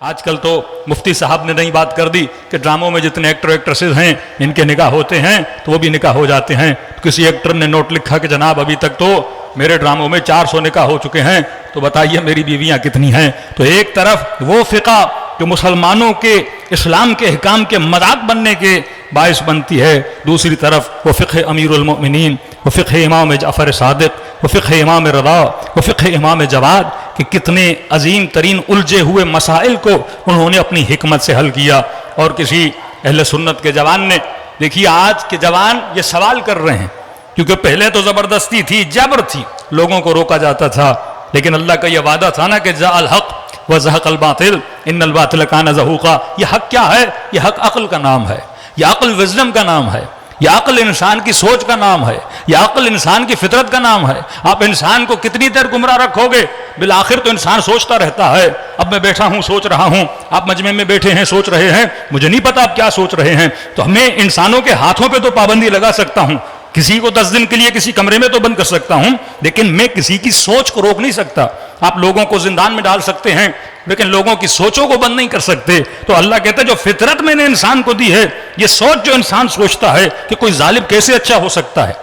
आजकल तो मुफ्ती साहब ने नई बात कर दी कि ड्रामों में जितने एक्टर एक्ट्रेसेस हैं इनके निकाह होते हैं तो वो भी निकाह हो जाते हैं। तो किसी एक्टर ने नोट लिखा कि जनाब अभी तक तो मेरे ड्रामों में 400 निकाह हो चुके हैं, तो बताइए मेरी बीवियां कितनी हैं। तो एक तरफ वो फ़िक़ा जो मुसलमानों के इस्लाम के अहकाम के मजाक बनने के बायस बनती है, दूसरी तरफ वो फ़िक़्ह अमीरुल मोमिनीन, वो फ़िक़्ह इमाम जाफ़र सादिक़, वो फ़िक़्ह इमाम रज़ा, वो फ़िक़्ह इमाम जवाद कि कितने अजीम तरीन उलझे हुए मसाइल को उन्होंने अपनी हिकमत से हल किया। और किसी अहले सुन्नत के जवान ने, देखिए आज के जवान ये सवाल कर रहे हैं, क्योंकि पहले तो ज़बरदस्ती थी, जबर थी, लोगों को रोका जाता था, लेकिन अल्लाह का यह वादा था ना कि जाअल हक़ व ज़हक़ल बातिल इन्नल बातिल कान ज़हूक़ा। यह हक़ क्या है? यह हक़ अक़ल का नाम है, यह अक़ल विज़डम का नाम है, यह अक़ल इंसान की सोच का नाम है, यह अक़ल इंसान की फितरत का नाम है। आप इंसान को कितनी देर गुमराह रखोगे? बिल आखिर तो इंसान सोचता रहता है। अब मैं बैठा हूँ सोच रहा हूँ, आप मजमे में बैठे हैं सोच रहे हैं, मुझे नहीं पता आप क्या सोच रहे हैं। तो हमें इंसानों के हाथों पे तो पाबंदी लगा सकता हूँ, किसी को 10 दिन के लिए किसी कमरे में तो बंद कर सकता हूँ, लेकिन मैं किसी की सोच को रोक नहीं सकता। आप लोगों को जिंदान में डाल सकते हैं, लेकिन लोगों की सोचों को बंद नहीं कर सकते। तो अल्लाह कहता है जो फितरत मैंने इंसान को दी है, ये सोच जो इंसान सोचता है कि कोई जालिम कैसे अच्छा हो सकता है,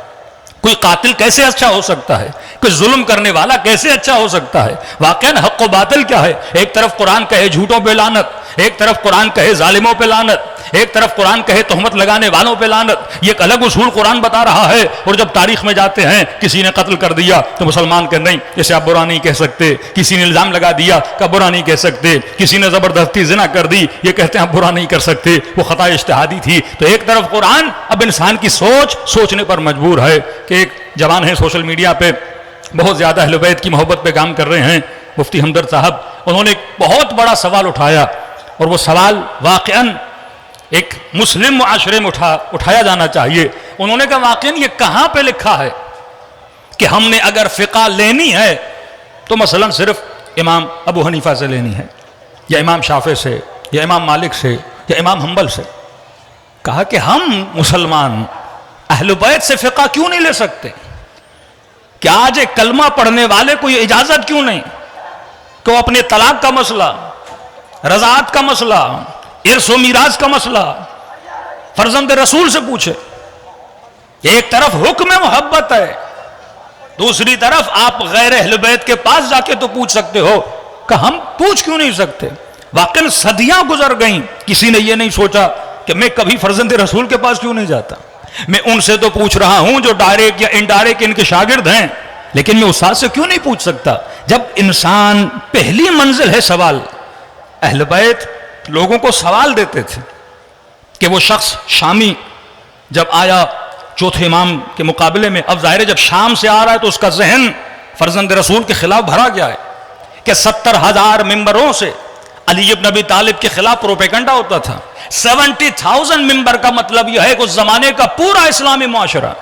कोई कातिल कैसे अच्छा हो सकता है, कोई जुल्म करने वाला कैसे अच्छा हो सकता है। वाकई हक़ व बातिल क्या है? एक तरफ कुरान कहे झूठों पे लानत, एक तरफ कुरान कहे जालिमों पे लानत, एक तरफ कुरान कहे तोहमत लगाने वालों पे लानत। ये एक अलग उसूल कुरान बता रहा है। और जब तारीख में जाते हैं, किसी ने कत्ल कर दिया तो मुसलमान के नहीं, इसे आप बुरा नहीं कह सकते। किसी ने इल्जाम लगा दिया का बुरा नहीं कह सकते। किसी ने जबरदस्ती जिना कर दी, ये कहते हैं आप बुरा नहीं कर सकते, वो खता इज्तिहादी थी। तो एक तरफ कुरान अब इंसान की सोच सोचने पर मजबूर है। कि एक जवान है सोशल मीडिया पे बहुत ज्यादा अहले बैत की मोहब्बत पे काम कर रहे हैं, मुफ्ती हमदर्द साहब, उन्होंने एक बहुत बड़ा सवाल उठाया, और वो सवाल वाकईन एक मुस्लिम मुआशरे में उठाया जाना चाहिए। उन्होंने कहा वाकईन ये कहां पे लिखा है कि हमने अगर फ़िक़ा लेनी है तो मसलन सिर्फ इमाम अबू हनीफा से लेनी है, या इमाम शाफे से, या इमाम मालिक से, या इमाम हम्बल से। कहा कि हम मुसलमान अहले बैत से फ़िक़ा क्यों नहीं ले सकते? क्या आज एक कलमा पढ़ने वाले को ये इजाजत क्यों नहीं कि वो अपने तलाक का मसला, रज़ात का मसला, इर्स व मीराज का मसला फर्जंद रसूल से पूछे? एक तरफ हुक्म मोहब्बत है, दूसरी तरफ आप गैर अहले बैत के पास जाके तो पूछ सकते हो, कि हम पूछ क्यों नहीं सकते? वाकई सदियां गुजर गईं, किसी ने यह नहीं सोचा कि मैं कभी फर्जंद रसूल के पास क्यों नहीं जाता। मैं उनसे तो पूछ रहा हूं जो डायरेक्ट या इनडायरेक्ट इनके शागिर्द हैं, लेकिन मैं उस्ताद से क्यों नहीं पूछ सकता? जब इंसान पहली मंजिल है सवाल, अहले बैत लोगों को सवाल देते थे कि वो शख्स शामी जब आया चौथे इमाम के मुकाबले में, अब जाहिर है जब शाम से आ रहा है तो उसका जहन फर्जंद रसूल के खिलाफ भरा गया है कि 70,000 मिंबरों से अली इब्न अबी तालिब के खिलाफ प्रोपेगेंडा होता था। 70,000 मिंबर का मतलब यह है कि उस जमाने का पूरा इस्लामी मुआशरा,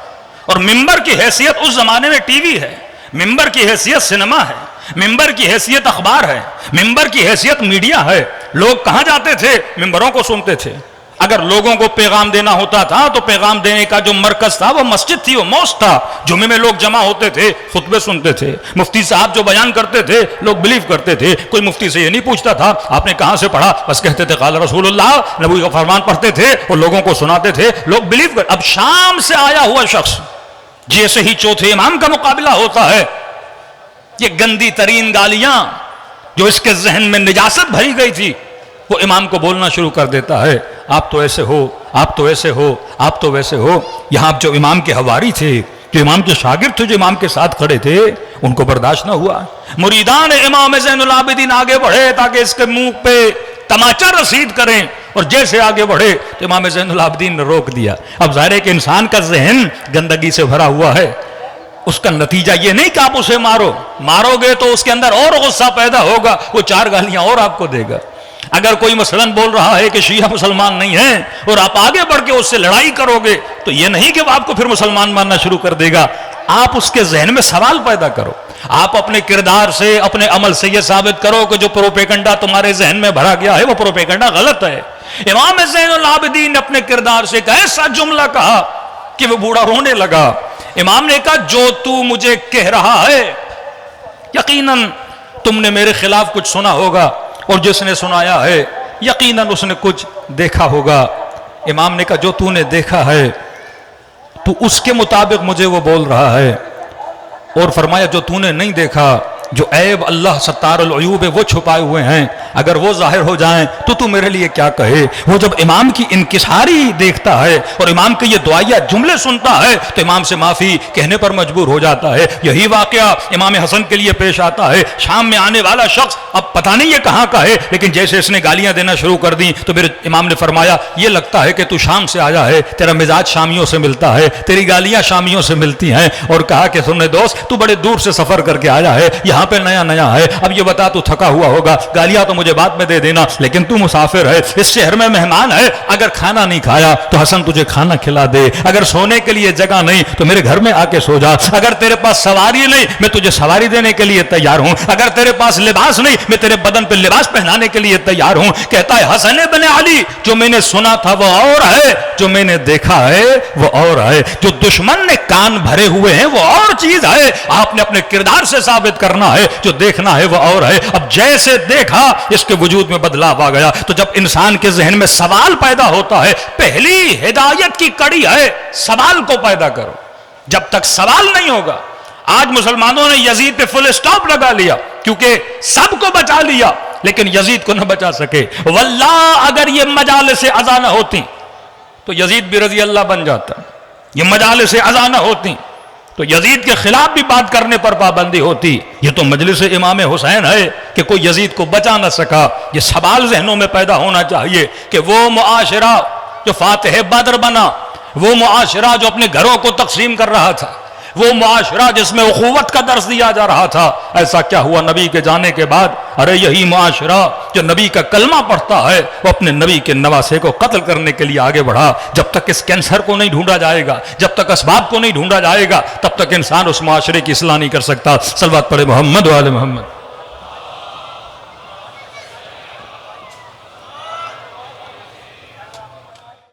और मिंबर की हैसियत उस जमाने में टीवी है, मिंबर की हैसियत सिनेमा है, मिंबर की हैसियत अखबार है, मिंबर की हैसियत मीडिया है। लोग कहां जाते थे? मिंबरों को सुनते थे। अगर लोगों को पैगाम देना होता था तो पैगाम देने का जो मरकज था वो मस्जिद थी, वो मौस था। जुमे में लोग जमा होते थे, खुतबे सुनते थे, मुफ्ती साहब जो बयान करते थे लोग बिलीव करते थे। कोई मुफ्ती से ये नहीं पूछता था आपने कहां से पढ़ा, बस कहते थे क़ाल रसूलुल्लाह, नबी का फरमान पढ़ते थे और लोगों को सुनाते थे, लोग बिलीव कर। अब शाम से आया हुआ शख्स जैसे ही चौथे इमाम का मुकाबला होता है, ये गंदी तरीन गालियां जो इसके जहन में निजासत भरी गई थी वो इमाम को बोलना शुरू कर देता है। आप तो ऐसे हो, आप तो ऐसे हो, आप तो वैसे हो। यहां जो इमाम के हवारी थे, जो इमाम के शागिर्द थे, जो इमाम के साथ खड़े थे, उनको बर्दाश्त ना हुआ। मुरीदान इमाम ज़ैनुल आबिदीन आगे बढ़े ताकि इसके मुंह पे तमाचा रसीद करें, और जैसे आगे बढ़े तो इमाम ज़ैनुल आबिदीन ने रोक दिया। अब जाहिर है कि इंसान का जहन गंदगी से भरा हुआ है, उसका नतीजा ये नहीं कि आप उसे मारोगे तो उसके अंदर और गुस्सा पैदा होगा, वो 4 गालियां और आपको देगा। अगर कोई मसलन बोल रहा है कि शिया मुसलमान नहीं है और आप आगे बढ़ के उससे लड़ाई करोगे, तो ये नहीं कि वो आपको फिर मुसलमान मानना शुरू कर देगा। आप उसके जहन में सवाल पैदा करो, आप अपने किरदार से, अपने अमल से यह साबित करो कि जो प्रोपेगेंडा तुम्हारे जहन में भरा गया है वो प्रोपेगेंडा गलत है। इमाम ज़ैनुल आबिदीन ने अपने किरदार से एक ऐसा जुमला कहा कि वो बूढ़ा रोने लगा। इमाम ने कहा जो तू मुझे कह रहा है यकीनन तुमने मेरे खिलाफ कुछ सुना होगा, और जिसने सुनाया है यकीनन उसने कुछ देखा होगा। इमाम ने कहा जो तूने देखा है तू उसके मुताबिक मुझे वो बोल रहा है। और फरमाया जो तूने नहीं देखा, जो ऐब अल्लाह सत्तारुल अयूब है वो छुपाए हुए हैं, अगर वो जाहिर हो जाएं तो तू मेरे लिए क्या कहे। वो जब इमाम की इनकिसारी देखता है और इमाम के ये दुआया जुमले सुनता है तो इमाम से माफी कहने पर मजबूर हो जाता है। यही वाकया इमाम हसन के लिए पेश आता है। शाम में आने वाला शख्स, अब पता नहीं ये कहाँ का है, लेकिन जैसे इसने गालियां देना शुरू कर दी तो मेरे इमाम ने फरमाया ये लगता है कि तू शाम से आया है, तेरा मिजाज शामियों से मिलता है, तेरी गालियां शामियों से मिलती हैं। और कहा कि सुनने दोस्त, तू बड़े दूर से सफर करके आया है, यहाँ पे नया नया है, अब ये बता तू थका हुआ होगा, गालियां तो मुझे बाद में दे देना, लेकिन तू मुसाफिर है, इस शहर में मेहमान है, अगर खाना नहीं खाया तो हसन तुझे खाना खिला दे, अगर सोने के लिए जगह नहीं तो मेरे घर में आके सो जा, अगर तेरे पास सवारी नहीं मैं तुझे सवारी देने के लिए तैयार हूं, अगर तेरे पास लिबास नहीं मैं तेरे बदन पे लिबास पहनाने के लिए तैयार हूं। कहता है हसन इब्न अली, जो मैंने सुना था वो और है, जो मैंने देखा है वो और है, जो दुश्मन ने कान भरे हुए हैं वो और चीज है, आपने अपने किरदार से साबित करना है, जो देखना है वो और है। अब जैसे देखा इसके वजूद में बदलाव आ गया। तो जब इंसान के जहन में सवाल पैदा होता है, पहली हिदायत की कड़ी है सवाल को पैदा करो। जब तक सवाल नहीं होगा, आज मुसलमानों ने यजीद पे फुल स्टॉप लगा लिया क्योंकि सबको बचा लिया लेकिन यजीद को न बचा सके। वल्लाह अगर ये मजालिस से अज़ा न होती तो यजीद भी रजी अल्लाह बन जाता, ये मजालिस से अज़ा न होती तो यजीद के खिलाफ भी बात करने पर पाबंदी होती। ये तो मजलिस इमाम हुसैन है कि कोई यजीद को बचा न सका। ये सवाल जहनों में पैदा होना चाहिए कि वो मुआशरा जो फातिह बदर बना, वो मुआशरा जो अपने घरों को तकसीम कर रहा था, वो मुआशरा जिसमें उखुवत का दर्स दिया जा रहा था, ऐसा क्या हुआ नबी के जाने के बाद? अरे यही मुआशरा जो नबी का कलमा पढ़ता है वो अपने नबी के नवासे को कत्ल करने के लिए आगे बढ़ा। जब तक इस कैंसर को नहीं ढूंढा जाएगा, जब तक असबाब को नहीं ढूंढा जाएगा, तब तक इंसान उस मुआशरे की इस्लाह नहीं कर सकता। सल्लल्लाहु अलैहि मोहम्मद व आले मोहम्मद।